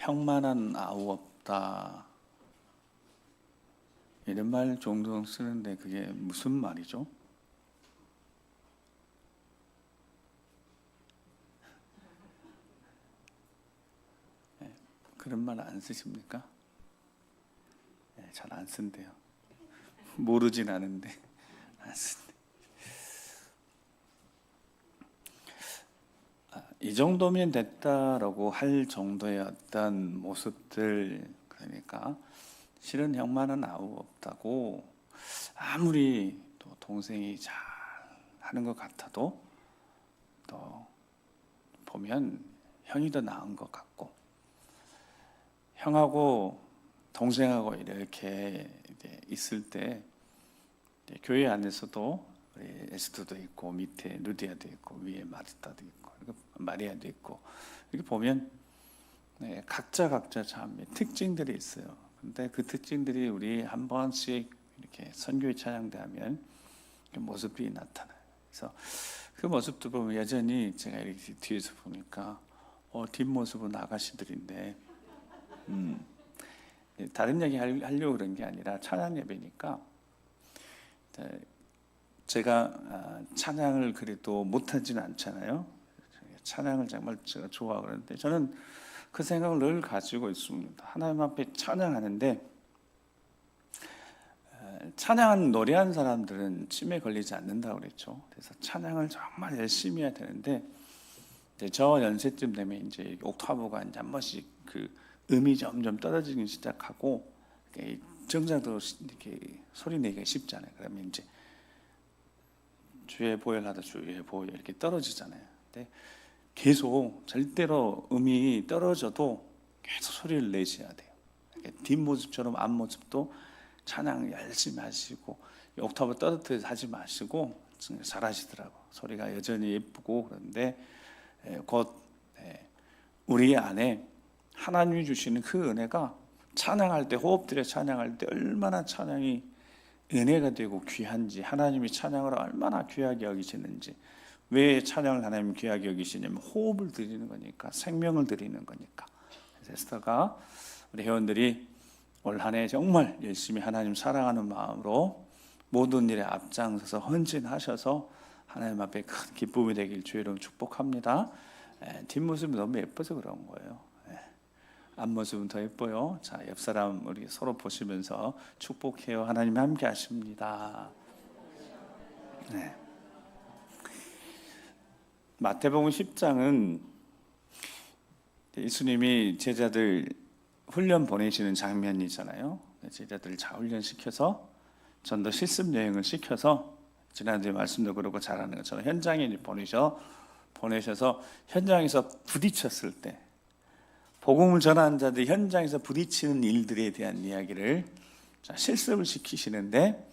형만한 아우 없다, 이런 말 종종 쓰는데 그게 무슨 말이죠? 그런 말 안 쓰십니까? 잘 안 쓴대요. 모르진 않은데 안 쓴대. 이 정도면 됐다라고 할 정도의 어떤 모습들, 그러니까 실은 형만은 아우 없다고 아무리 또 동생이 잘 하는 것 같아도 또 보면 형이 더 나은 것 같고, 형하고 동생하고 이렇게 있을 때 교회 안에서도 우리 에스더도 있고 밑에 루디아도 있고 위에 마르타도 있고 마리아도 있고 이렇게 보면 각자 참 특징들이 있어요. 근데 그 특징들이 우리 한 번씩 이렇게 선교회 찬양대 하면 그 모습이 나타나요. 그래서 그 모습도 보면 여전히 제가 이렇게 뒤에서 보니까 뒷모습은 아가씨들인데 다른 얘기 하려고 그런 게 아니라 찬양 예배니까 제가 찬양을 그래도 못하지는 않잖아요. 찬양을 정말 제가 좋아하는데 저는 그 생각을 늘 가지고 있습니다. 하나님 앞에 찬양하는데 찬양하는 노래하는 사람들은 치매 걸리지 않는다고 그랬죠. 그래서 찬양을 정말 열심히 해야 되는데 저 연세쯤 되면 이제 옥타브가 이제 한 번씩 그 음이 점점 떨어지기 시작하고 정상도 이렇게 소리 내기가 쉽잖아요. 그러면 이제 주의 보혈하다 주의 보혈 이렇게 떨어지잖아요. 근데 계속 절대로 음이 떨어져도 계속 소리를 내셔야 돼요. 뒷모습처럼 앞모습도 찬양 열심히 하시고 옥타브 떨어뜨려서 하지 마시고 잘하시더라고. 소리가 여전히 예쁘고. 그런데 곧 우리 안에 하나님이 주시는 그 은혜가 찬양할 때, 호흡들에 찬양할 때 얼마나 찬양이 은혜가 되고 귀한지, 하나님이 찬양을 얼마나 귀하게 여기시는지. 왜 찬양을 하나님 귀하게 여기시냐면 호흡을 드리는 거니까, 생명을 드리는 거니까. 그래서 에스더가 우리 회원들이 올 한 해 정말 열심히 하나님 사랑하는 마음으로 모든 일에 앞장서서 헌신하셔서 하나님 앞에 큰 기쁨이 되길 주의 이름으로 축복합니다. 뒷모습이 너무 예뻐서 그런 거예요. 앞모습은 더 예뻐요. 자, 옆 사람 우리 서로 보시면서 축복해요. 하나님 함께 하십니다. 네. 마태복음 10장은 예수님이 제자들 훈련 보내시는 장면이잖아요. 제자들을 잘 훈련시켜서 전도 실습 여행을 시켜서 지난주에 말씀도 그렇고 잘하는 것처럼 현장에 보내셔서 현장에서 부딪혔을 때 복음을 전하는 자들 현장에서 부딪히는 일들에 대한 이야기를 실습을 시키시는데,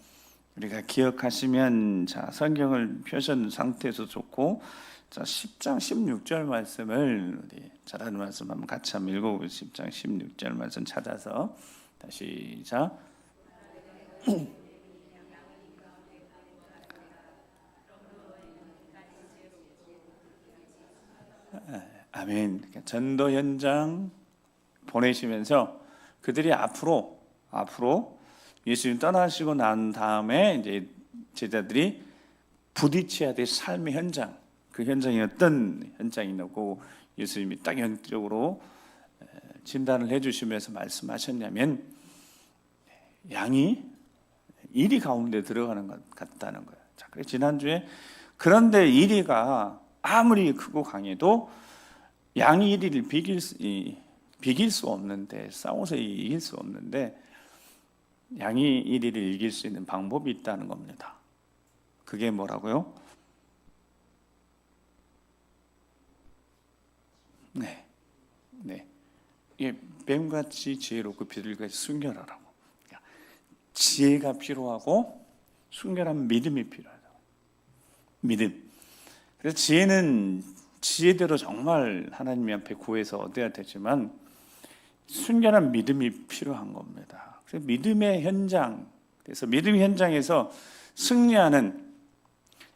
우리가 기억하시면 성경을 펴신 상태에서 좋고 10장 16절 말씀을 우리 잘하는 말씀 한번 같이 한번 읽어보겠습니다. 10장 16절 말씀 찾아서 다시 시작. 아멘. 전도 현장 보내시면서 그들이 앞으로 예수님 떠나시고 난 다음에 이제 제자들이 부딪혀야 될 삶의 현장, 그 현장이 어떤 현장이냐고 예수님이 딱 현적으로 진단을 해주시면서 말씀하셨냐면, 양이 이리 가운데 들어가는 것 같다는 거예요. 자, 그래서 지난주에 그런데 이리가 아무리 크고 강해도 양이 이리를 비길 수 없는데, 싸워서 이길 수 없는데 양이 이리를 이길 수 있는 방법이 있다는 겁니다. 그게 뭐라고요? 네. 이게 뱀같이 지혜롭고 비둘기같이 순결하라고. 지혜가 필요하고 순결한 믿음이 필요하다. 믿음. 그래서 지혜는 지혜대로 정말 하나님 앞에 구해서 얻어야 되지만 순결한 믿음이 필요한 겁니다. 그래서 믿음의 현장, 그래서 믿음의 현장에서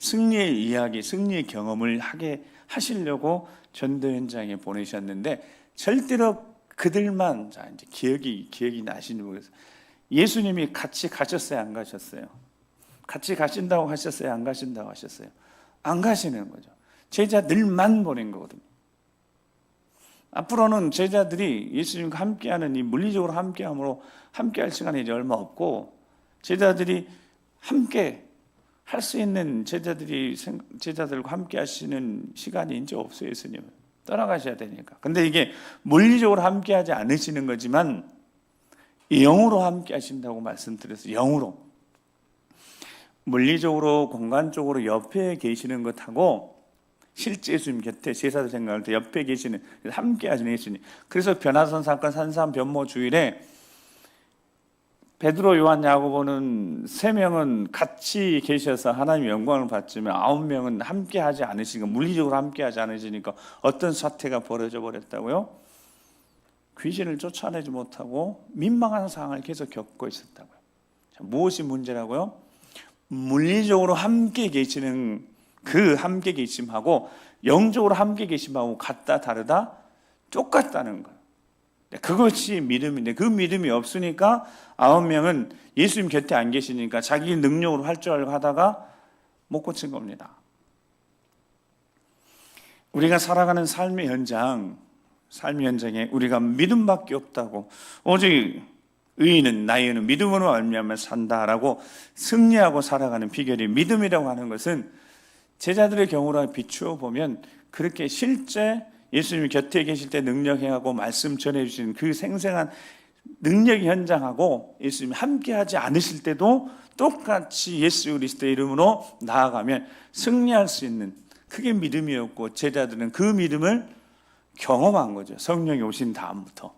승리의 이야기, 승리의 경험을 하게 하시려고 전도 현장에 보내셨는데, 절대로 그들만 자 이제 기억이 나시는지 모르겠어요. 예수님이 같이 가셨어요, 안 가셨어요? 같이 가신다고 하셨어요, 안 가신다고 하셨어요? 안 가시는 거죠. 제자들만 보낸 거거든요. 앞으로는 제자들이 예수님과 함께하는 이 물리적으로 함께함으로 함께할 시간이 이제 얼마 없고, 제자들이 함께 할 수 있는 제자들과 함께 하시는 시간이 이제 없어요. 예수님은 떠나가셔야 되니까. 근데 이게 물리적으로 함께 하지 않으시는 거지만 영으로 함께 하신다고 말씀드렸어요. 영으로. 물리적으로 공간적으로 옆에 계시는 것하고 실제 예수님 곁에 제사를 생각할 때 옆에 계시는 함께 하시는 예수님. 그래서 변화선 사건 산상 변모 주일에 베드로, 요한, 야고보는 3명은 같이 계셔서 하나님의 영광을 받지만 9명은 함께 하지 않으시니까, 물리적으로 함께 하지 않으시니까 어떤 사태가 벌어져 버렸다고요? 귀신을 쫓아내지 못하고 민망한 상황을 계속 겪고 있었다고요. 자, 무엇이 문제라고요? 물리적으로 함께 계시는 그 함께 계심하고 영적으로 함께 계심하고 같다 다르다? 똑같다는 거예요. 그것이 믿음인데, 그 믿음이 없으니까 9명은 예수님 곁에 안 계시니까 자기 능력으로 할 줄 알고 하다가 못 고친 겁니다. 우리가 살아가는 삶의 현장에 우리가 믿음밖에 없다고, 오직 의인은 나의 믿음으로 말미암아 산다라고 승리하고 살아가는 비결이 믿음이라고 하는 것은, 제자들의 경우로 비추어 보면 그렇게 실제 예수님이 곁에 계실 때 능력 행하고 말씀 전해주시는 그 생생한 능력 현장하고 예수님이 함께하지 않으실 때도 똑같이 예수 그리스도의 이름으로 나아가면 승리할 수 있는, 그게 믿음이었고, 제자들은 그 믿음을 경험한 거죠. 성령이 오신 다음부터.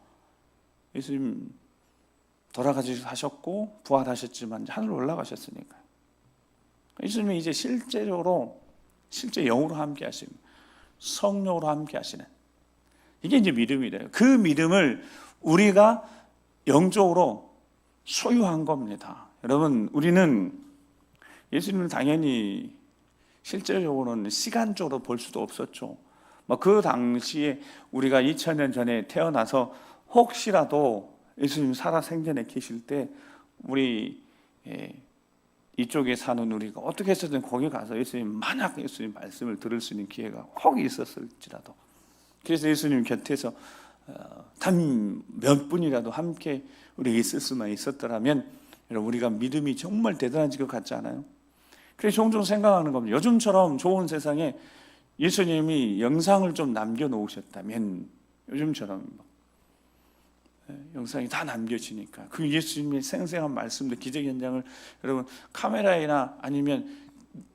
예수님 돌아가셨고 부활하셨지만 하늘로 올라가셨으니까 예수님이 이제 실제 영으로 함께 하시는, 성령으로 함께 하시는, 이게 이제 믿음이래요. 그 믿음을 우리가 영적으로 소유한 겁니다. 여러분, 우리는 예수님을 당연히 실제적으로는 시간적으로 볼 수도 없었죠. 그 당시에 우리가 2000년 전에 태어나서 혹시라도 예수님 살아 생전에 계실 때 우리 이쪽에 사는 우리가 어떻게 해서든 거기 가서 만약 예수님 말씀을 들을 수 있는 기회가 혹 있었을지라도, 그래서 예수님 곁에서 단 몇 분이라도 함께 우리가 있을 수만 있었더라면, 여러분, 우리가 믿음이 정말 대단한 것 같지 않아요? 그래서 종종 생각하는 겁니다. 요즘처럼 좋은 세상에 예수님이 영상을 좀 남겨놓으셨다면, 요즘처럼 영상이 다 남겨지니까 그 예수님의 생생한 말씀들, 기적 현장을 여러분 카메라에나 아니면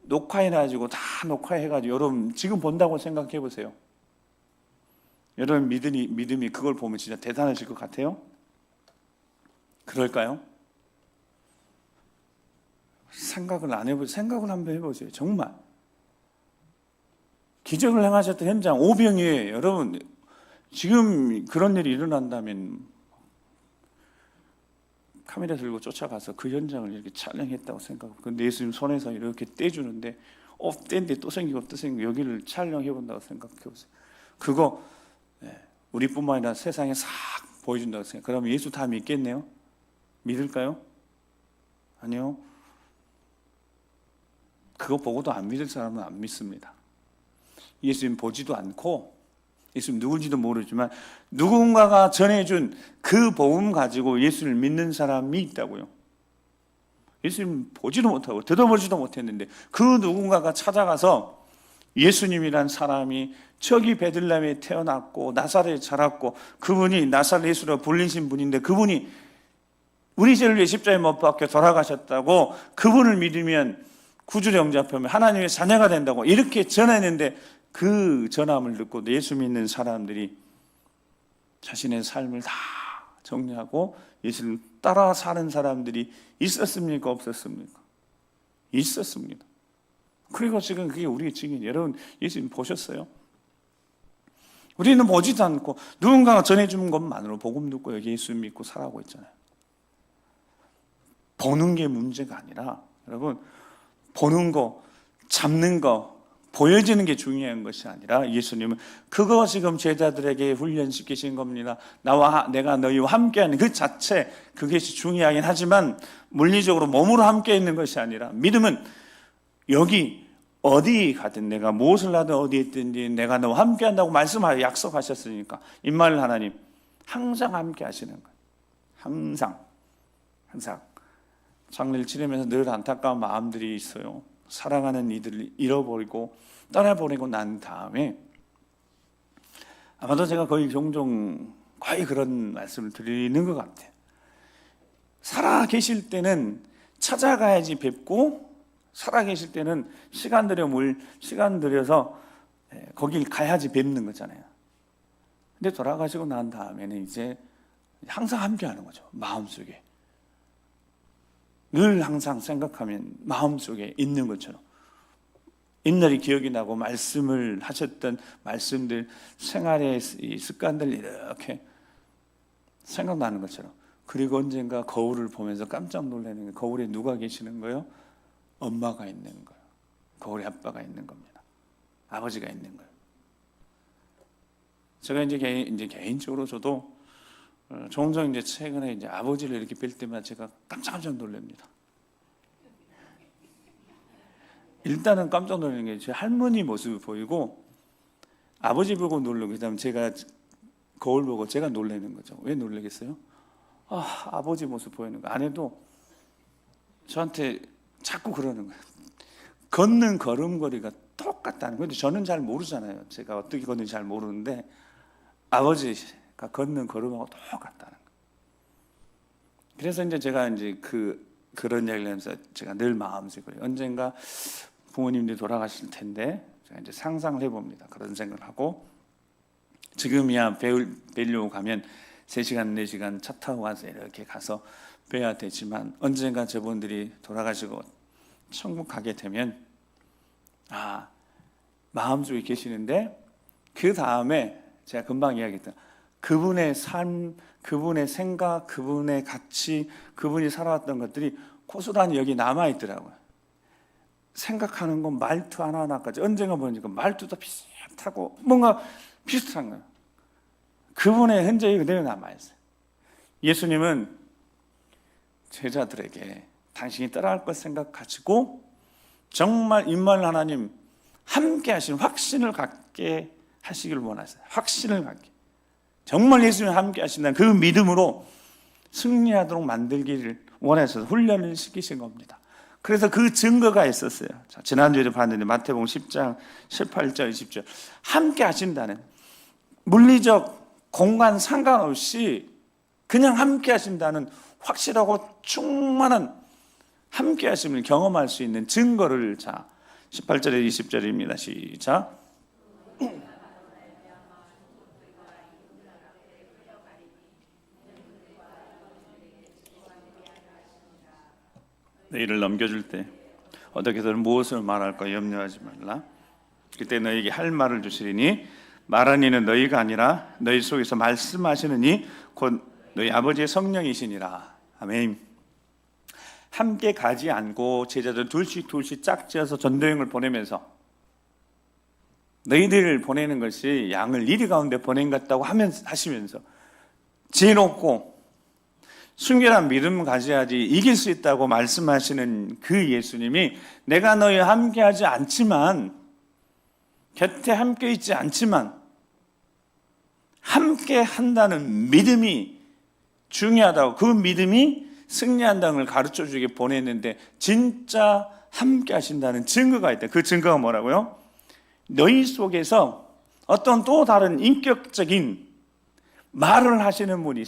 녹화해가지고 다 녹화해가지고 여러분 지금 본다고 생각해 보세요. 여러분 믿음이 그걸 보면 진짜 대단하실 것 같아요? 그럴까요? 생각을 한번 해보세요. 정말 기적을 행하셨던 현장, 오병이에 여러분 지금 그런 일이 일어난다면 카메라 들고 쫓아가서 그 현장을 이렇게 촬영했다고 생각하고, 근데 예수님 손에서 이렇게 떼주는데 떼는데 또 생기고 여기를 촬영해 본다고 생각해 보세요. 그거 우리뿐만 아니라 세상에 싹 보여준다고 생각해요. 그러면 예수 다 믿겠네요? 믿을까요? 아니요. 그거 보고도 안 믿을 사람은 안 믿습니다. 예수님 보지도 않고 예수님 누군지도 모르지만 누군가가 전해준 그 복음 가지고 예수를 믿는 사람이 있다고요. 예수님 보지도 못하고 들어보지도 못했는데 그 누군가가 찾아가서 예수님이란 사람이 저기 베들레헴에 태어났고 나사렛에 자랐고 그분이 나사렛 예수로 불리신 분인데 그분이 우리 죄를 위해 십자가에 못 박혀 돌아가셨다고, 그분을 믿으면 구주를 영접하면 하나님의 자녀가 된다고 이렇게 전했는데, 그 전함을 듣고 예수 믿는 사람들이 자신의 삶을 다 정리하고 예수를 따라 사는 사람들이 있었습니까? 없었습니까? 있었습니다. 그리고 지금 그게 우리의 증인이에요. 여러분, 예수님 보셨어요? 우리는 보지도 않고 누군가가 전해주는 것만으로 복음 듣고 여기 예수 믿고 살아가고 있잖아요. 보는 게 문제가 아니라, 여러분, 보는 거, 잡는 거, 보여지는 게 중요한 것이 아니라 예수님은 그거 지금 제자들에게 훈련시키신 겁니다. 내가 너희와 함께하는 그 자체, 그것이 중요하긴 하지만 물리적으로 몸으로 함께 있는 것이 아니라 믿음은 여기 어디 가든 내가 무엇을 하든 어디에 있든지 내가 너와 함께한다고 말씀하여 약속하셨으니까 임마누엘 하나님 항상 함께 하시는 거예요. 항상 장례를 치르면서 늘 안타까운 마음들이 있어요. 사랑하는 이들을 잃어버리고 떠나버리고 난 다음에 아마도 제가 거의 종종 그런 말씀을 드리는 것 같아요. 살아 계실 때는 찾아가야지 뵙고, 살아 계실 때는 시간 들여서 거길 가야지 뵙는 거잖아요. 근데 돌아가시고 난 다음에는 이제 항상 함께 하는 거죠. 마음속에 늘 항상 생각하면 마음속에 있는 것처럼 옛날이 기억이 나고 말씀을 하셨던 말씀들, 생활의 이 습관들 이렇게 생각나는 것처럼. 그리고 언젠가 거울을 보면서 깜짝 놀라는 거예요. 거울에 누가 계시는 거예요? 엄마가 있는 거예요. 거울에 아빠가 있는 겁니다. 아버지가 있는 거예요. 제가 이제 개인적으로 저도 종종 이제 최근에 이제 아버지를 이렇게 뵐 때마다 제가 깜짝 놀랍니다. 일단은 깜짝 놀라는 게 제 할머니 모습이 보이고 아버지 보고 놀라고, 그다음 제가 거울 보고 제가 놀라는 거죠. 왜 놀라겠어요? 아버지 모습 보이는 거. 아내도 저한테 자꾸 그러는 거예요. 걷는 걸음걸이가 똑같다는 거예요. 근데 저는 잘 모르잖아요. 제가 어떻게 걷는지 잘 모르는데 아버지가 걷는 걸음하고 똑같다는 거예요. 그래서 이제 제가 이제 그런 이야기를 하면서 제가 늘 마음속에 그래요. 언젠가 부모님들이 돌아가실 텐데 제가 이제 상상을 해봅니다. 그런 생각을 하고, 지금이야 뵈려고 가면 3시간, 4시간 차 타고 와서 이렇게 가서 뵈야 되지만 언젠가 저분들이 돌아가시고 천국 가게 되면 마음속에 계시는데 그 다음에 제가 금방 이야기했던 그분의 삶, 그분의 생각, 그분의 가치, 그분이 살아왔던 것들이 고스란히 여기 남아있더라고요. 생각하는 건 말투 하나하나까지 언젠가 보니까 말투도 비슷하고 뭔가 비슷한 거예요. 그분의 흔적이 그대로 남아있어요. 예수님은 제자들에게 당신이 따라갈 것 생각하시고 정말 임마누엘 하나님 함께 하시는 확신을 갖게 하시길 원하세요. 확신을 갖게. 정말 예수님 함께 하신다는 그 믿음으로 승리하도록 만들기를 원해서 훈련을 시키신 겁니다. 그래서 그 증거가 있었어요. 자, 지난주에도 봤는데 마태복음 10장 18절 20절 함께 하신다는, 물리적 공간 상관없이 그냥 함께 하신다는 확실하고 충만한 함께 하심을 경험할 수 있는 증거를, 자 18절에 20절입니다. 시작. 너희를 넘겨줄 때 어떻게든 무엇을 말할까 염려하지 말라. 그때 너희에게 할 말을 주시리니 말하는 이는 너희가 아니라 너희 속에서 말씀하시는 이 곧 너희 아버지의 성령이시니라. 아멘. 함께 가지 않고 제자들 둘씩 짝지어서 전도여행을 보내면서 너희들을 보내는 것이 양을 이리 가운데 보낸 것 같다고 하시면서 지혜롭고 순결한 믿음 가져야지 이길 수 있다고 말씀하시는 그 예수님이 내가 너희와 함께하지 않지만, 곁에 함께 있지 않지만 함께 한다는 믿음이 중요하다고, 그 믿음이 승리한다는 걸 가르쳐주게 보냈는데 진짜 함께 하신다는 증거가 있다. 그 증거가 뭐라고요? 너희 속에서 어떤 또 다른 인격적인 말을 하시는 분이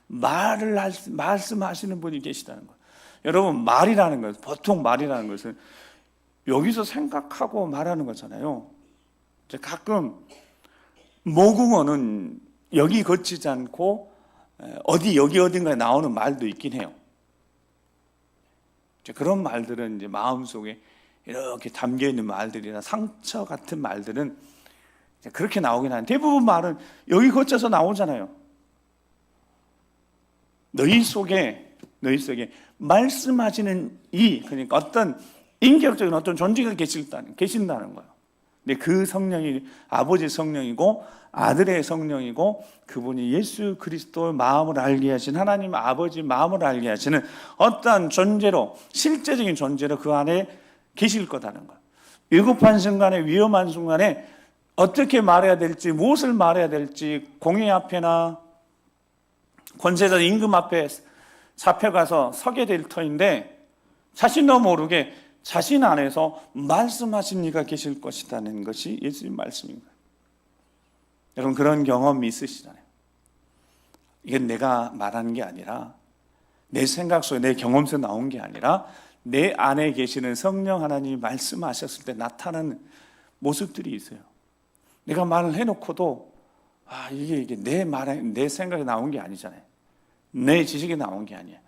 말씀하시는 분이 계시다는 거예요. 여러분, 말이라는 것은, 보통 말이라는 것은 여기서 생각하고 말하는 거잖아요. 가끔 모국어는 여기 거치지 않고 여기 어딘가에 나오는 말도 있긴 해요. 그런 말들은 이제 마음속에 이렇게 담겨 있는 말들이나 상처 같은 말들은 그렇게 나오긴 하는데, 대부분 말은 여기 거쳐서 나오잖아요. 너희 속에 말씀하시는 그러니까 어떤 인격적인 어떤 존재가 계신다는 거예요. 근데 그 성령이 아버지 성령이고 아들의 성령이고 그분이 예수 그리스도의 마음을 알게 하신 하나님 아버지 마음을 알게 하시는 어떠한 존재로 실제적인 존재로 그 안에 계실 거다는 거예요. 위급한 순간에 위험한 순간에 어떻게 말해야 될지 무엇을 말해야 될지 공의 앞에나 권세자 임금 앞에 잡혀가서 서게 될 터인데 자신도 모르게 자신 안에서 말씀하신 이가 계실 것이라는 것이 예수님 말씀입니다. 여러분 그런 경험이 있으시잖아요. 이건 내가 말하는 게 아니라 내 생각 속에 내 경험 속에 나온 게 아니라 내 안에 계시는 성령 하나님이 말씀하셨을 때 나타나는 모습들이 있어요. 내가 말을 해놓고도 이게 내 생각이 나온 게 아니잖아요. 내 지식이 나온 게 아니에요.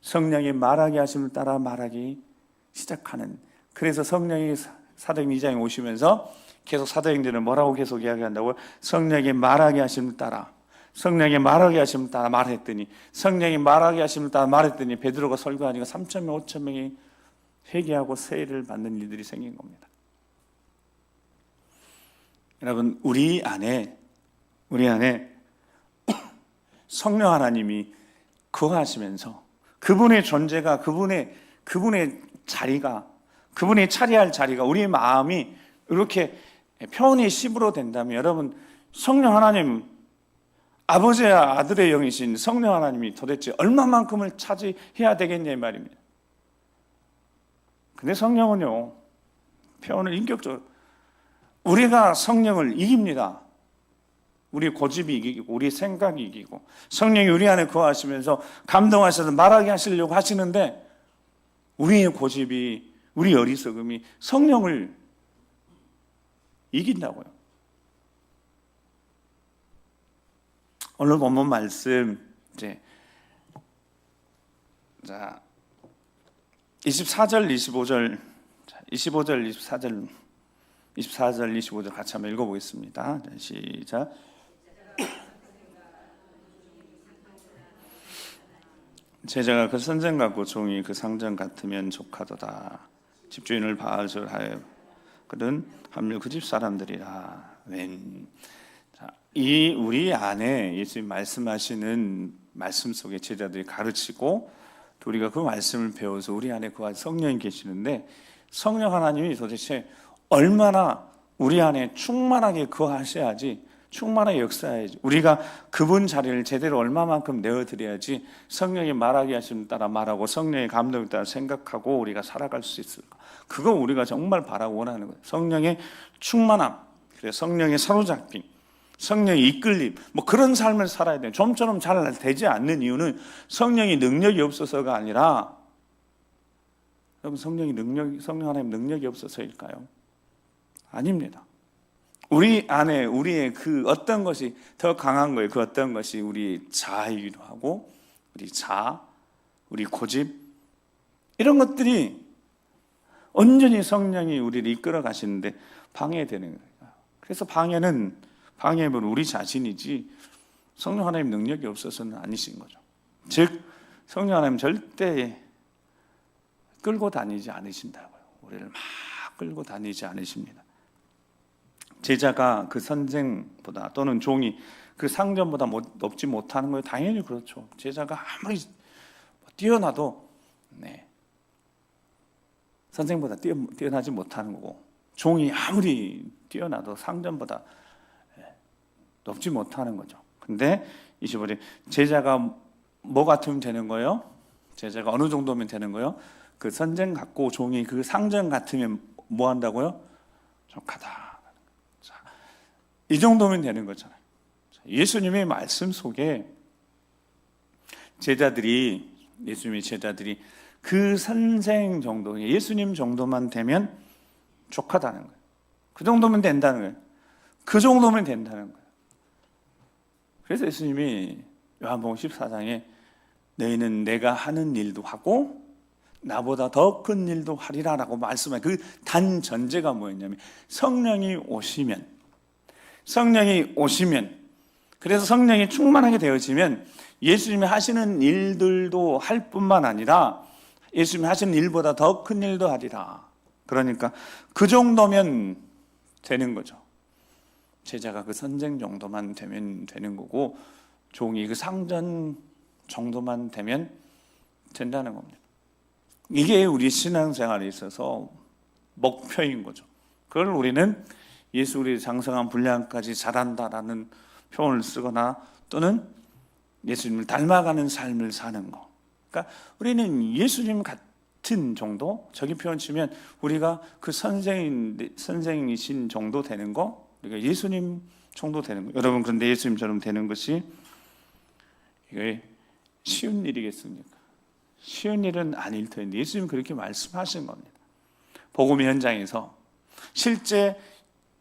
성령이 말하게 하심을 따라 말하기 시작하는. 그래서 성령이 사도행 2장에 오시면서 계속 사도행전을 뭐라고 계속 이야기한다고요? 성령이 말하게 하심을 따라, 성령이 말하게 하심을 따라 말했더니, 성령이 말하게 하심을 따라 말했더니 베드로가 설교하니까 3,000명 5,000명이 회개하고 세례를 받는 일들이 생긴 겁니다. 여러분 우리 안에 성령 하나님이 거하시면서 그분의 존재가 그분의 자리가 그분이 차리할 자리가 우리 마음이 이렇게 표현이 10으로 된다면 여러분 성령 하나님 아버지와 아들의 영이신 성령 하나님이 도대체 얼마만큼을 차지해야 되겠냐 이 말입니다. 근데 성령은요 표현을 인격적으로 우리가 성령을 이깁니다. 우리 고집이 이기고 우리 생각이 이기고 성령이 우리 안에 거하시면서 감동하셔서 말하게 하시려고 하시는데 우리의 고집이 우리 어리석음이 성령을 이긴다고요. 오늘 본문 말씀 이제 24절 25절 24절 25절 같이 한번 읽어보겠습니다. 시작. 제자가 그 선전 같고 종이 그 상전 같으면 족하도다. 집주인을 바알절하여 그는 함률 그 집 사람들이라. 이 우리 안에 예수님 말씀하시는 말씀 속에 제자들이 가르치고 또 우리가 그 말씀을 배워서 우리 안에 그 성령이 계시는데 성령 하나님이 도대체 얼마나 우리 안에 충만하게 거하셔야지 충만하게 역사해야지 우리가 그분 자리를 제대로 얼마만큼 내어드려야지 성령이 말하게 하심을 따라 말하고 성령의 감동에 따라 생각하고 우리가 살아갈 수 있을까. 그거 우리가 정말 바라고 원하는 거예요. 성령의 충만함, 그래서 성령의 사로잡힘, 성령의 이끌림, 그런 삶을 살아야 돼요. 좀처럼 잘 되지 않는 이유는 성령이 능력이 없어서가 아니라 여러분 성령 하나님 능력이 없어서일까요? 아닙니다. 우리 안에 우리의 그 어떤 것이 더 강한 거예요. 그 어떤 것이 우리 자아이기도 하고 우리 우리 고집 이런 것들이 온전히 성령이 우리를 이끌어 가시는데 방해되는 거예요. 그래서 방해는 우리 자신이지 성령 하나님 능력이 없어서는 아니신 거죠. 즉 성령 하나님 절대 끌고 다니지 않으신다고요. 우리를 막 끌고 다니지 않으십니다. 제자가 그 선생보다 또는 종이 그 상전보다 높지 못하는 거예요. 당연히 그렇죠. 제자가 아무리 뛰어나도 선생보다 뛰어나지 못하는 거고 종이 아무리 뛰어나도 상전보다 높지 못하는 거죠. 근데 25절 제자가 뭐 같으면 되는 거예요? 제자가 어느 정도면 되는 거예요? 그 선생 같고 종이 그 상전 같으면 뭐 한다고요? 족하다. 이 정도면 되는 거잖아요. 예수님의 말씀 속에 예수님의 제자들이 그 선생 정도, 예수님 정도만 되면 족하다는 거예요. 그 정도면 된다는 거예요. 그 정도면 된다는 거예요. 그래서 예수님이 요한복음 14장에 너희는 내가 하는 일도 하고 나보다 더 큰 일도 하리라라고 말씀한 그 단 전제가 뭐였냐면 성령이 오시면 그래서 성령이 충만하게 되어지면 예수님이 하시는 일들도 할 뿐만 아니라 예수님이 하시는 일보다 더 큰 일도 하리라. 그러니까 그 정도면 되는 거죠. 제자가 그 선생 정도만 되면 되는 거고, 종이 그 상전 정도만 되면 된다는 겁니다. 이게 우리 신앙생활에 있어서 목표인 거죠. 그걸 우리는 예수 그리스도의 장성한 분량까지 잘한다라는 표현을 쓰거나 또는 예수님을 닮아가는 삶을 사는 거. 그러니까 우리는 예수님 같은 정도, 저기 표현 치면 우리가 그 선생이신 정도 되는 거, 우리가 예수님 정도 되는 거. 여러분, 그런데 예수님처럼 되는 것이 이게 쉬운 일이겠습니까? 쉬운 일은 아닐 텐데 예수님 그렇게 말씀하신 겁니다. 복음 현장에서 실제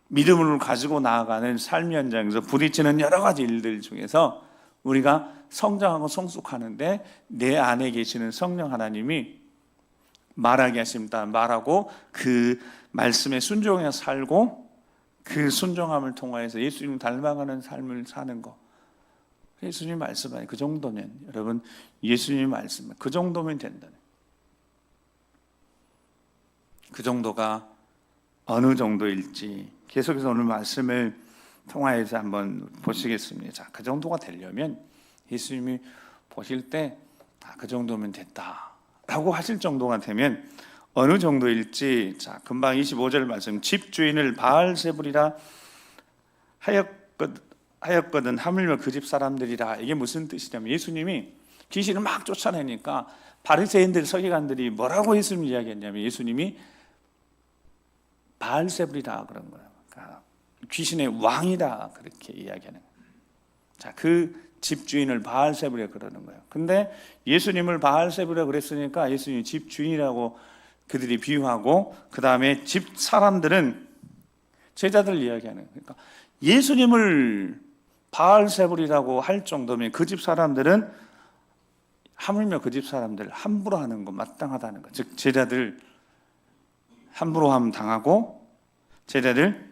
믿음을 가지고 나아가는 삶 현장에서 부딪히는 여러 가지 일들 중에서 우리가 성장하고 성숙하는데 내 안에 계시는 성령 하나님이 말하게 하십니다. 말하고 그 말씀에 순종해 살고 그 순종함을 통하여서 예수님 닮아가는 삶을 사는 거. 예수님 말씀하니 그 정도면, 여러분, 예수님 말씀 그 정도면 된다. 그 정도가 어느 정도일지 계속해서 오늘 말씀을 통하여서 한번 보시겠습니다. 자, 그 정도가 되려면 예수님이 보실 때 그 정도면 됐다라고 하실 정도가 되면 어느 정도일지, 자, 금방 25절 말씀, 집주인을 바알세불이라 하였거든 하물며 그 집 사람들이라. 이게 무슨 뜻이냐면 예수님이 귀신을 막 쫓아내니까 바리새인들, 서기관들이 뭐라고 예수님 이야기했냐면 예수님이 바알세불이다 그런 거예요. 그러니까 귀신의 왕이다 그렇게 이야기하는 거예요. 자, 그 집주인을 바알세불이라 그러는 거예요. 근데 예수님을 바알세불이라 그랬으니까 예수님이 집주인이라고 그들이 비유하고, 그 다음에 집 사람들은 제자들 이야기하는 거예요. 그러니까 예수님을 바알세불이라고 할 정도면 그 집 사람들은, 하물며 그 집 사람들 함부로 하는 거 마땅하다는 거. 즉 제자들 함부로함 당하고, 제자들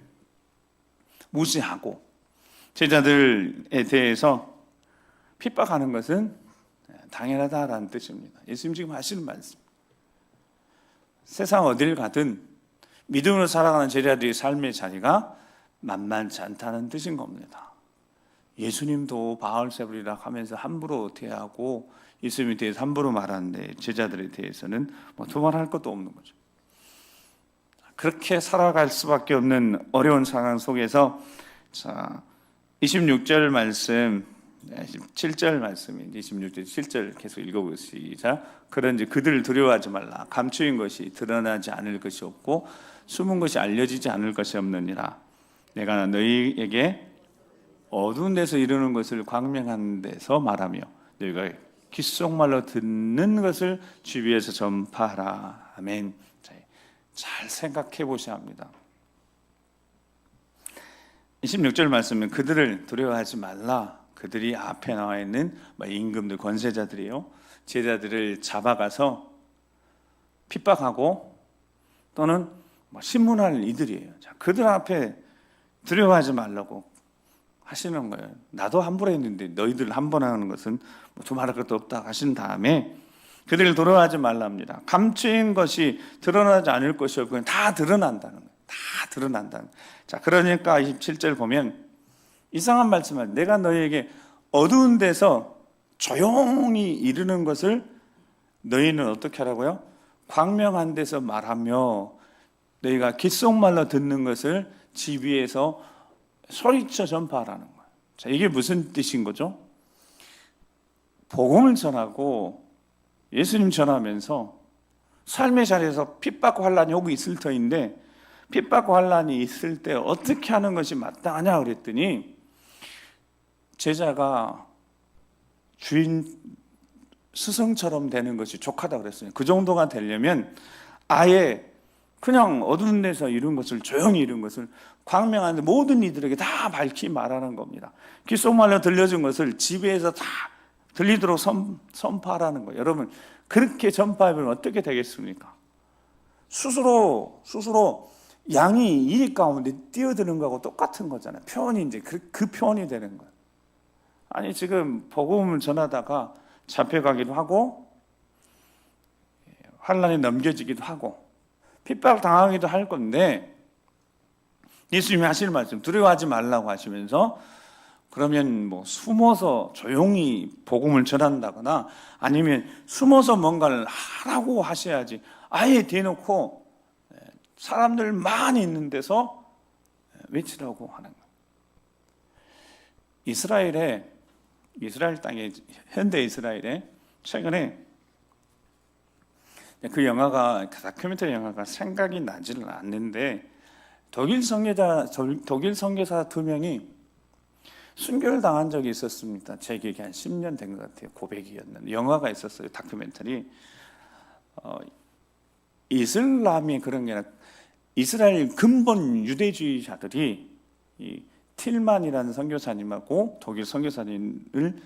무시하고, 제자들에 대해서 핍박하는 것은 당연하다라는 뜻입니다. 예수님 지금 하시는 말씀. 세상 어딜 가든 믿음으로 살아가는 제자들의 삶의 자리가 만만치 않다는 뜻인 겁니다. 예수님도 바알세불이라 하면서 함부로 대하고 예수님에 대해서 함부로 말하는데 제자들에 대해서는 뭐 두말할 것도 없는 거죠. 그렇게 살아갈 수밖에 없는 어려운 상황 속에서, 자, 26절 말씀, 7절 말씀인데 26절 7절 계속 읽어보시자. 그런지 그들을 두려워하지 말라. 감추인 것이 드러나지 않을 것이 없고 숨은 것이 알려지지 않을 것이 없느니라. 내가 너희에게 어두운 데서 이루는 것을 광명한 데서 말하며 너희가 귓속말로 듣는 것을 주위에서 전파하라. 아멘. 잘 생각해 보셔야 합니다. 26절 말씀은 그들을 두려워하지 말라. 그들이 앞에 나와 있는 임금들, 권세자들이요, 제자들을 잡아가서 핍박하고 또는 신문할 이들이에요. 자, 그들 앞에 두려워하지 말라고 하시는 거예요. 나도 함부로 했는데 너희들 함부로 하는 것은 두말할 것도 없다 하신 다음에 그들을 두려워하지 말랍니다. 감추인 것이 드러나지 않을 것이 없고 다 드러난다는 거예요. 다 드러난다는 거예요. 자, 그러니까 27절 보면 이상한 말씀을, 내가 너희에게 어두운 데서 조용히 이르는 것을 너희는 어떻게 하라고요? 광명한 데서 말하며 너희가 귓속말로 듣는 것을 집 위에서 소리쳐 전파하라는 거예요. 자, 이게 무슨 뜻인 거죠? 복음을 전하고 예수님 전하면서 삶의 자리에서 핍박과 환란이 오고 있을 터인데 핍박과 환란이 있을 때 어떻게 하는 것이 마땅하냐 그랬더니 제자가 주인 스승처럼 되는 것이 족하다 그랬어요. 그 정도가 되려면 아예 그냥 어두운 데서 이룬 것을, 조용히 이룬 것을 광명한 모든 이들에게 다 밝히 말하는 겁니다. 귓속말로 들려준 것을 집에서 다 들리도록 선포하라는 거예요. 여러분, 그렇게 전파하면 어떻게 되겠습니까? 스스로 양이 일 가운데 뛰어드는 거하고 똑같은 거잖아요. 표현이 이제 그 표현이 되는 거예요. 아니, 지금 복음을 전하다가 잡혀가기도 하고 환란에 넘겨지기도 하고 핍박 당하기도 할 건데 예수님이 하시는 말씀 두려워하지 말라고 하시면서 그러면 뭐 숨어서 조용히 복음을 전한다거나 아니면 숨어서 뭔가를 하라고 하셔야지 아예 대놓고 사람들 많이 있는 데서 외치라고 하는 거예요. 이스라엘 땅에 현대 이스라엘에 최근에 그 영화가 다큐멘터리 영화가 생각이 나지는 않는데 독일 선교사 2명이 순교를 당한 적이 있었습니다. 제 기억에 한 10년 된 것 같아요. 고백이었는데 영화가 있었어요. 다큐멘터리. 이슬람이 그런 게 아니라 이스라엘 근본 유대주의자들이 이 틸만이라는 선교사님하고 독일 선교사님을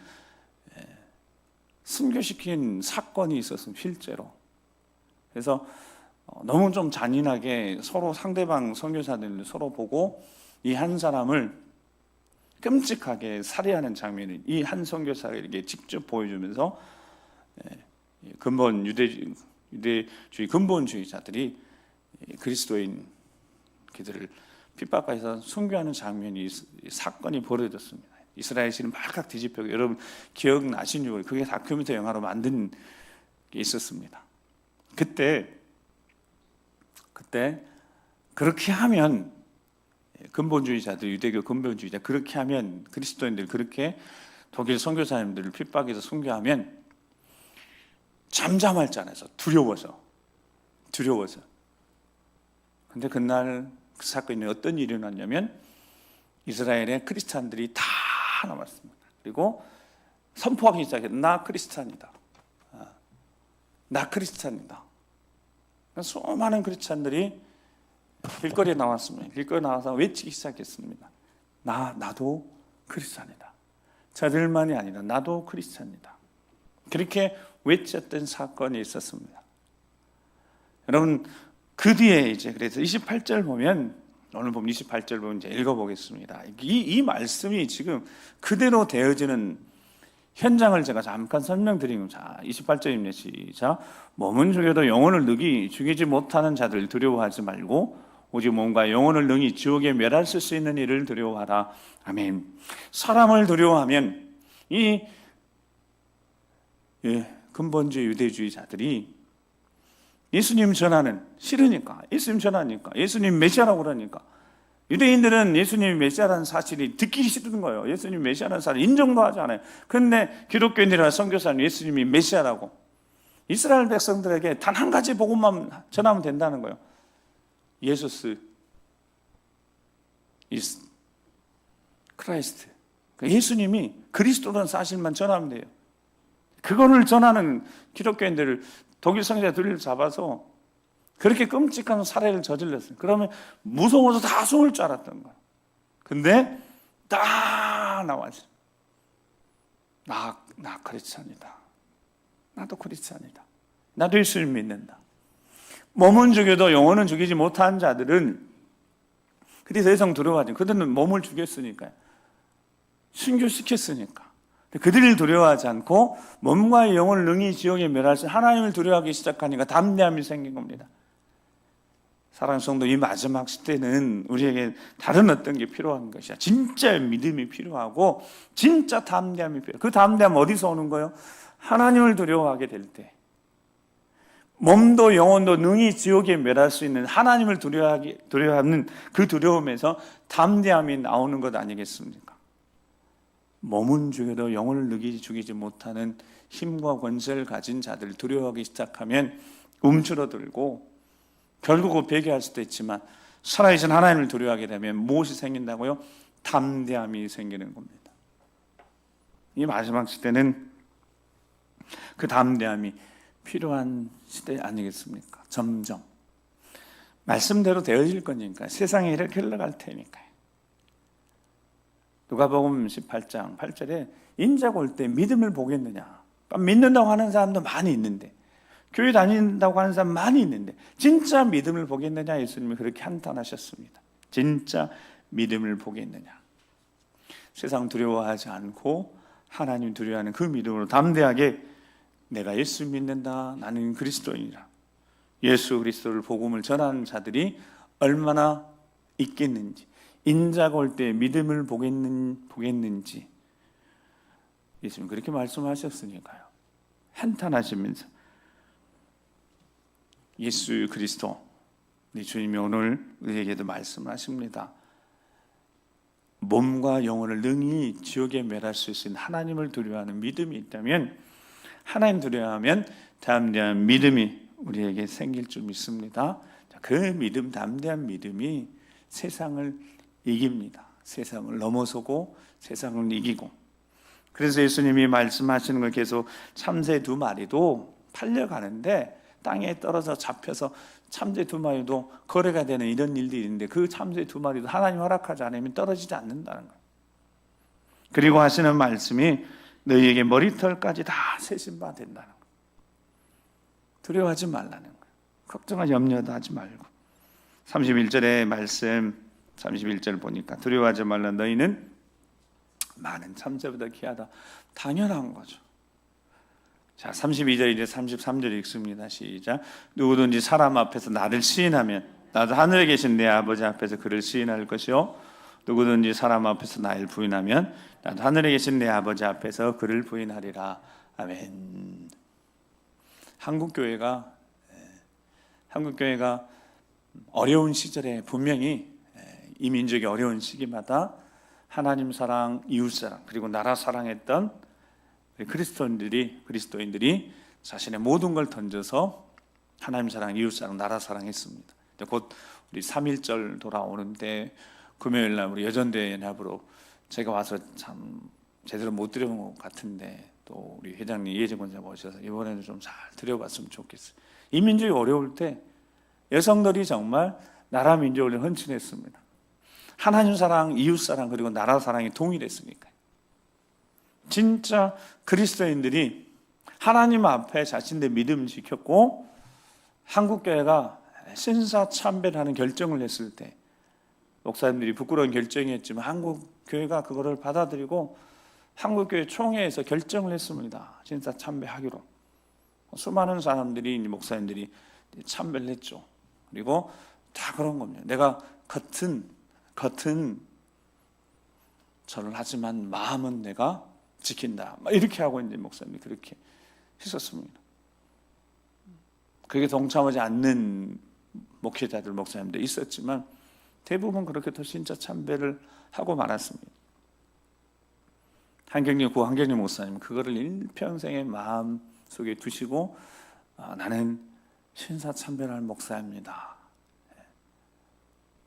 순교시킨 사건이 있었습니다. 실제로. 그래서 너무 좀 잔인하게 서로 상대방 선교사들을 서로 보고 이 한 사람을 끔찍하게 살해하는 장면을 이 한 선교사에게 직접 보여주면서 근본 유대주의 근본주의자들이 그리스도인 그들을 핍박해서 순교하는 장면이 사건이 벌어졌습니다. 이스라엘 시를 말칵 뒤집혀고 여러분 기억나시는지 그게 다큐멘터리 영화로 만든 게 있었습니다. 그때 그렇게 하면 근본주의자들 유대교 근본주의자 그렇게 하면 그리스도인들 그렇게 독일 선교사님들을 핍박해서 순교하면 잠잠할 줄 알아서 두려워서 근데 그날 그 사건이 어떤 일이 일어났냐면 이스라엘의 크리스찬들이 다 남았습니다. 그리고 선포하기 시작했다. 나 크리스찬이다. 수많은 크리스찬들이 길거리에 나왔습니다. 길거리에 나와서 외치기 시작했습니다. 나도 크리스찬이다. 저들만이 아니라 나도 크리스찬이다. 그렇게 외쳤던 사건이 있었습니다. 여러분 그 뒤에 이제 그래서 28절 보면 오늘 보면 28절 보면 이제 읽어보겠습니다. 이 말씀이 지금 그대로 되어지는 현장을 제가 잠깐 설명드리면 자 28절입니다. 시작. 몸은 죽여도 영혼을 능히 죽이지 못하는 자들 두려워하지 말고 오직 몸과 영혼을 능히 지옥에 멸할 수 있는 일을 두려워하라. 아멘. 사람을 두려워하면 이 근본주의 유대주의자들이 예수님 전하는 싫으니까 예수님 전하니까 예수님 메시아라고 그러니까 유대인들은 예수님이 메시아라는 사실이 듣기 싫은 거예요. 예수님 메시아라는 사실 인정도 하지 않아요. 그런데 기독교인들이나 선교사는 예수님이 메시아라고 이스라엘 백성들에게 단 한 가지 복음만 전하면 된다는 거예요. 예수스 is 크라이스트. 예수님이 그리스도라는 사실만 전하면 돼요. 그거를 전하는 기독교인들을 독일 선교사들을 잡아서 그렇게 끔찍한 살해를 저질렀어요. 그러면 무서워서 다 숨을 줄 알았던 거예요. 근데 딱 나와서 나 크리스찬이다. 나도 크리스찬이다. 나도 예수를 믿는다. 몸은 죽여도 영혼은 죽이지 못한 자들은 그리 더 이상 두려워하지. 그들은 몸을 죽였으니까요. 순교시켰으니까. 그들을 두려워하지 않고 몸과 영혼을 능히 지옥에 멸할 수 하나님을 두려워하기 시작하니까 담대함이 생긴 겁니다. 사랑하는 성도, 이 마지막 시대는 우리에게 다른 어떤 게 필요한 것이야. 진짜 믿음이 필요하고 진짜 담대함이 필요해요. 그 담대함 어디서 오는 거예요? 하나님을 두려워하게 될 때 몸도 영혼도 능히 지옥에 멸할 수 있는 하나님을 두려워하는 그 두려움에서 담대함이 나오는 것 아니겠습니까? 몸은 죽여도 영혼을 능히 죽이지 못하는 힘과 권세를 가진 자들을 두려워하기 시작하면 움츠러들고 결국은 배교할 수도 있지만 살아계신 하나님을 두려워하게 되면 무엇이 생긴다고요? 담대함이 생기는 겁니다. 이 마지막 시대는 그 담대함이 필요한 시대 아니겠습니까? 점점 말씀대로 되어질 거니까 세상이 이렇게 흘러갈 테니까요. 누가복음 18장 8절에 인자가 올 때 믿음을 보겠느냐. 믿는다고 하는 사람도 많이 있는데 교회 다닌다고 하는 사람 많이 있는데 진짜 믿음을 보겠느냐. 예수님이 그렇게 한탄하셨습니다. 진짜 믿음을 보겠느냐. 세상 두려워하지 않고 하나님 두려워하는 그 믿음으로 담대하게 내가 예수 믿는다. 나는 그리스도인이라. 예수 그리스도를 복음을 전하는 자들이 얼마나 있겠는지, 인자가 올 때 믿음을 보겠는지 예수님 그렇게 말씀하셨으니까요. 한탄하시면서 예수 그리스도 우리 주님이 오늘 우리에게도 말씀하십니다. 몸과 영혼을 능히 지옥에 멸할 수 있는 하나님을 두려워하는 믿음이 있다면, 하나님 두려워하면 담대한 믿음이 우리에게 생길 줄 믿습니다. 그 믿음, 담대한 믿음이 세상을 이깁니다. 세상을 넘어서고 세상을 이기고. 그래서 예수님이 말씀하시는 걸 계속 참새 2마리도 팔려가는데 땅에 떨어져 잡혀서 참새 2마리도 거래가 되는 이런 일들이 있는데, 그 참새 2마리도 하나님 허락하지 않으면 떨어지지 않는다는 거예요. 그리고 하시는 말씀이 너희에게 머리털까지 다 세신 바 된다는 거예요. 두려워하지 말라는 거예요. 걱정하지 염려도 하지 말고. 31절의 말씀, 31절 보니까 두려워하지 말라, 너희는 많은 참새보다 귀하다. 당연한 거죠. 자, 32절 이제 33절 읽습니다. 시작. 누구든지 사람 앞에서 나를 시인하면 나도 하늘에 계신 내 아버지 앞에서 그를 시인할 것이요, 누구든지 사람 앞에서 나를 부인하면 나도 하늘에 계신 내 아버지 앞에서 그를 부인하리라. 아멘. 한국교회가 어려운 시절에 분명히 이 민족이 어려운 시기마다 하나님 사랑, 이웃 사랑, 그리고 나라 사랑했던 그리스도인들이 자신의 모든 걸 던져서 하나님 사랑, 이웃 사랑, 나라 사랑했습니다. 곧 우리 3.1절 돌아오는데 금요일 날 우리 여전대 연합으로 제가 와서 참 제대로 못 드려본 것 같은데, 또 우리 회장님 이혜정 권사님 오셔서 이번에는 좀 잘 드려봤으면 좋겠어요. 이 민족이 어려울 때 여성들이 정말 나라 민족을 헌신했습니다. 하나님 사랑, 이웃 사랑, 그리고 나라 사랑이 동일했으니까요. 진짜 그리스도인들이 하나님 앞에 자신의 믿음을 지켰고, 한국교회가 신사참배라는 결정을 했을 때 목사님들이 부끄러운 결정이었지만 한국교회가 그거를 받아들이고 한국교회 총회에서 결정을 했습니다. 신사참배하기로. 수많은 사람들이, 목사님들이 참배를 했죠. 그리고 다 그런 겁니다. 내가 겉은 절을 하지만 마음은 내가 지킨다. 이렇게 하고 이제 목사님이 그렇게 했었습니다. 그게 동참하지 않는 목회자들, 목사님들 있었지만 대부분 그렇게 더 진짜 참배를 하고 말았습니다. 구한경님 목사님 그거를 일평생의 마음 속에 두시고 나는 신사참배할 목사입니다.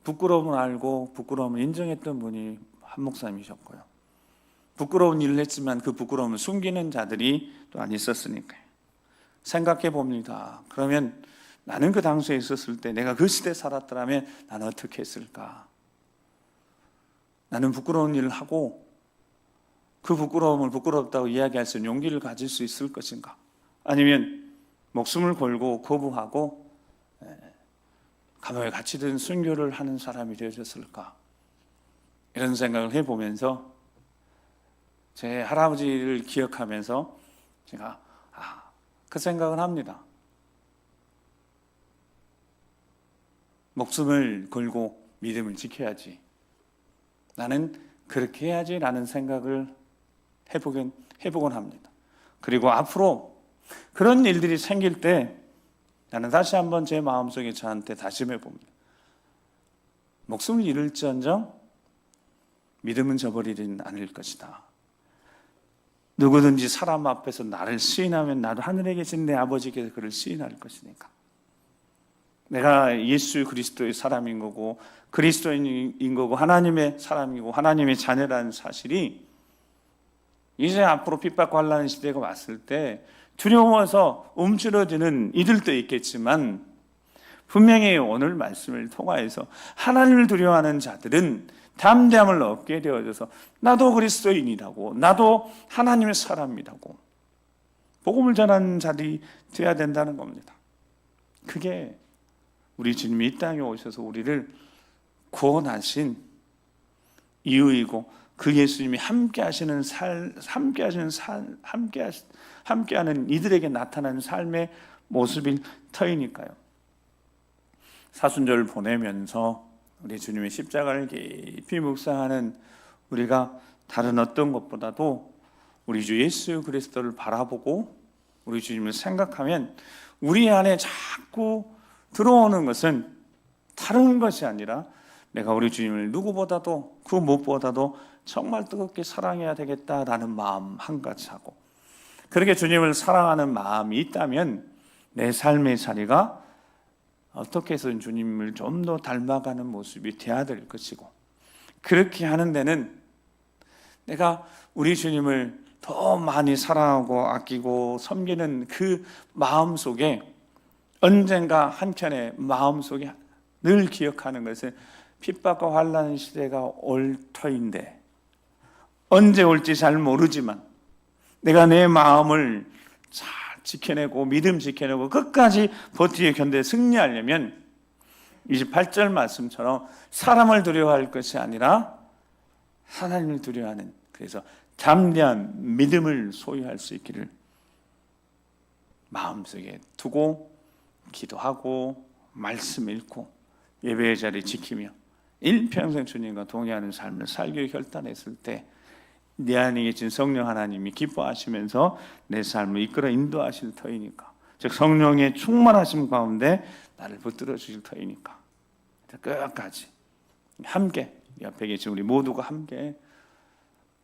부끄러움을 알고 부끄러움을 인정했던 분이 한 목사님이셨고요. 부끄러운 일을 했지만 그 부끄러움을 숨기는 자들이 또한 있었으니까요. 생각해 봅니다. 그러면 나는 그 당시에 있었을 때 내가 그 시대에 살았더라면 나는 어떻게 했을까? 나는 부끄러운 일을 하고 그 부끄러움을 부끄럽다고 이야기할 수 있는 용기를 가질 수 있을 것인가? 아니면 목숨을 걸고 거부하고 감옥에 갇히든 순교를 하는 사람이 되어졌을까? 이런 생각을 해보면서 제 할아버지를 기억하면서 제가 그 생각을 합니다. 목숨을 걸고 믿음을 지켜야지. 나는 그렇게 해야지라는 생각을 해보곤 합니다. 그리고 앞으로 그런 일들이 생길 때 나는 다시 한번 제 마음속에 저한테 다짐해 봅니다. 목숨을 잃을지언정 믿음은 저버리진 않을 것이다. 누구든지 사람 앞에서 나를 시인하면 나도 하늘에 계신 내 아버지께서 그를 시인할 것이니까. 내가 예수 그리스도의 사람인 거고 그리스도인인 거고 하나님의 사람이고 하나님의 자녀라는 사실이 이제 앞으로 핍박과 환난의 시대가 왔을 때 두려워서 움츠러드는 이들도 있겠지만 분명히 오늘 말씀을 통하여서 하나님을 두려워하는 자들은 담대함을 얻게 되어져서 나도 그리스도인이라고, 나도 하나님의 사람이라고 복음을 전하는 자들이 되어야 된다는 겁니다. 그게 우리 주님이 이 땅에 오셔서 우리를 구원하신 이유이고 그 예수님이 함께하는 이들에게 나타나는 삶의 모습일 터이니까요. 사순절을 보내면서 우리 주님의 십자가를 깊이 묵상하는 우리가 다른 어떤 것보다도 우리 주 예수 그리스도를 바라보고 우리 주님을 생각하면 우리 안에 자꾸 들어오는 것은 다른 것이 아니라 내가 우리 주님을 누구보다도 그 무엇보다도 정말 뜨겁게 사랑해야 되겠다라는 마음 한 가지하고, 그렇게 주님을 사랑하는 마음이 있다면 내 삶의 자리가 어떻게 해서든 주님을 좀 더 닮아가는 모습이 돼야 될 것이고, 그렇게 하는 데는 내가 우리 주님을 더 많이 사랑하고 아끼고 섬기는 그 마음 속에 언젠가 한켠에 마음 속에 늘 기억하는 것은 핍박과 환난 시대가 올 터인데, 언제 올지 잘 모르지만 내가 내 마음을 잘 지켜내고 믿음 지켜내고 끝까지 버티게 견뎌 승리하려면 28절 말씀처럼 사람을 두려워할 것이 아니라 하나님을 두려워하는, 그래서 담대한 믿음을 소유할 수 있기를 마음속에 두고 기도하고 말씀 읽고 예배의 자리 지키며 일평생 주님과 동행하는 삶을 살기로 결단했을 때 내 안에 계신 성령 하나님이 기뻐하시면서 내 삶을 이끌어 인도하실 터이니까, 즉 성령의 충만하심 가운데 나를 붙들어 주실 터이니까 끝까지 함께, 옆에 계신 우리 모두가 함께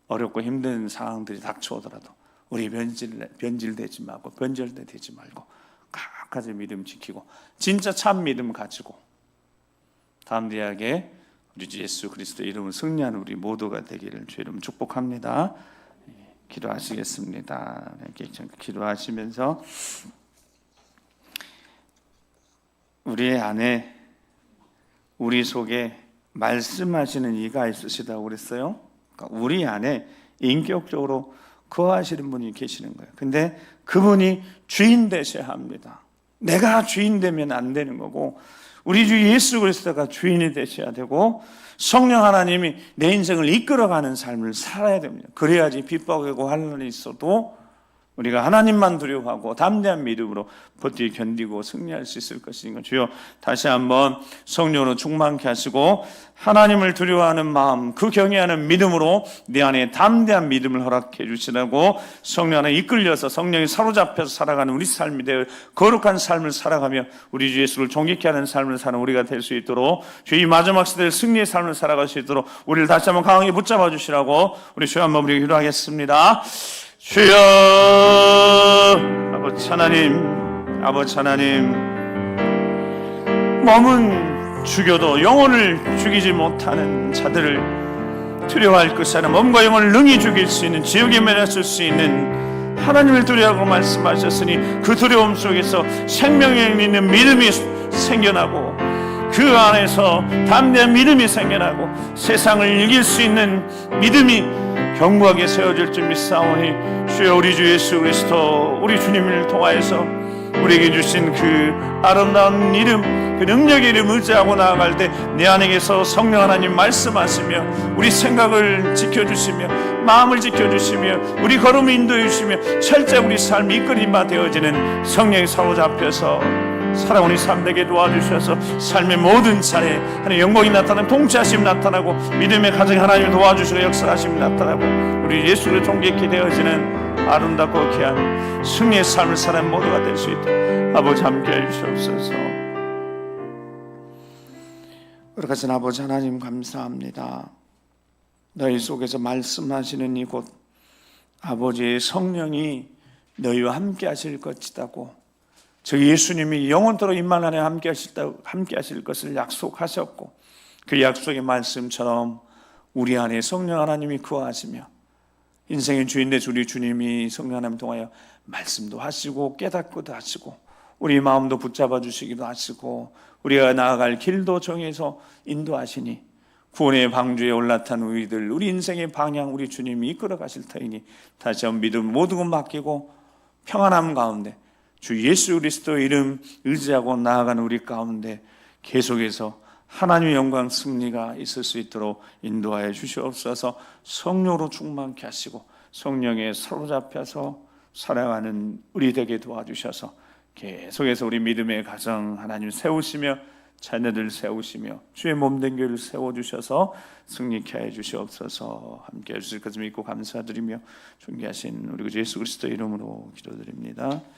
어렵고 힘든 상황들이 닥쳐오더라도 우리 변질되지 말고 변절되지 말고 끝까지 믿음 지키고 진짜 참 믿음 가지고 담대하게 우리 주 예수 그리스도 이름으로 승리하는 우리 모두가 되기를 주 이름 축복합니다. 기도하시겠습니다. 기도하시면서 우리 안에 우리 속에 말씀하시는 이가 있으시다고 그랬어요. 그러니까 우리 안에 인격적으로 거하시는 분이 계시는 거예요. 근데 그분이 주인 되셔야 합니다. 내가 주인 되면 안 되는 거고, 우리 주 예수 그리스도가 주인이 되셔야 되고, 성령 하나님이 내 인생을 이끌어가는 삶을 살아야 됩니다. 그래야지 핍박이고 환난이 있어도 우리가 하나님만 두려워하고 담대한 믿음으로 버티고 견디고 승리할 수 있을 것이니까 주여 다시 한번 성령으로 충만케 하시고 하나님을 두려워하는 마음, 그 경외하는 믿음으로 내 안에 담대한 믿음을 허락해 주시라고, 성령 안에 이끌려서 성령이 사로잡혀서 살아가는 우리 삶이 되어 거룩한 삶을 살아가며 우리 주 예수를 존귀케 하는 삶을 사는 우리가 될 수 있도록, 주의 마지막 시대의 승리의 삶을 살아갈 수 있도록 우리를 다시 한번 강하게 붙잡아 주시라고 우리 주여 한번 우리 기도하겠습니다. 주여, 아버지 하나님, 몸은 죽여도 영혼을 죽이지 못하는 자들을 두려워할 것이 아니라 몸과 영혼을 능히 죽일 수 있는, 지옥에 매놨을 수 있는 하나님을 두려워하고 말씀하셨으니 그 두려움 속에서 생명력 있는 믿음이 생겨나고 그 안에서 담대한 믿음이 생겨나고 세상을 이길 수 있는 믿음이 견고하게 세워질 줄 믿사오니 주여, 우리 주 예수 그리스도 우리 주님을 통하여서 우리에게 주신 그 아름다운 이름, 그 능력의 이름 의지하고 나아갈 때 내 안에서 성령 하나님 말씀하시며 우리 생각을 지켜주시며 마음을 지켜주시며 우리 걸음을 인도해 주시며 철저히 우리 삶이 이끌림 바 되어지는 성령이 사로잡혀서 살아온 이 삶 되게 도와주셔서 삶의 모든 차례 하나님의 영광이 나타나고 통치하심이 나타나고 믿음의 가정에 하나님이 도와주시고 역사하심이 나타나고 우리 예수를 존귀케 되어지는 아름답고 귀한 승리의 삶을 사는 모두가 될 수 있도록 아버지 함께해 주시옵소서. 거룩하신 아버지 하나님 감사합니다. 너희 속에서 말씀하시는 이곳 아버지의 성령이 너희와 함께 하실 것이다고, 저 예수님이 영원토록 임만 안에 함께 하실 것을 약속하셨고, 그 약속의 말씀처럼 우리 안에 성령 하나님이 거하시며 인생의 주인 되신 우리 주님이 성령 하나님 통하여 말씀도 하시고 깨닫고도 하시고 우리 마음도 붙잡아 주시기도 하시고 우리가 나아갈 길도 정해서 인도하시니 구원의 방주에 올라탄 우리들, 우리 인생의 방향 우리 주님이 이끌어 가실 터이니 다시 한번 믿음 모든 것 맡기고 평안함 가운데 주 예수 그리스도 이름 의지하고 나아가는 우리 가운데 계속해서 하나님의 영광 승리가 있을 수 있도록 인도하여 주시옵소서. 성령으로 충만케 하시고 성령에 사로잡혀서 살아가는 우리 되게 도와주셔서 계속해서 우리 믿음의 가정 하나님 세우시며 자녀들 세우시며 주의 몸된 교회를 세워주셔서 승리케 해 주시옵소서. 함께 해주실 것을 믿고 감사드리며 존귀하신 우리 구 예수 그리스도의 이름으로 기도드립니다.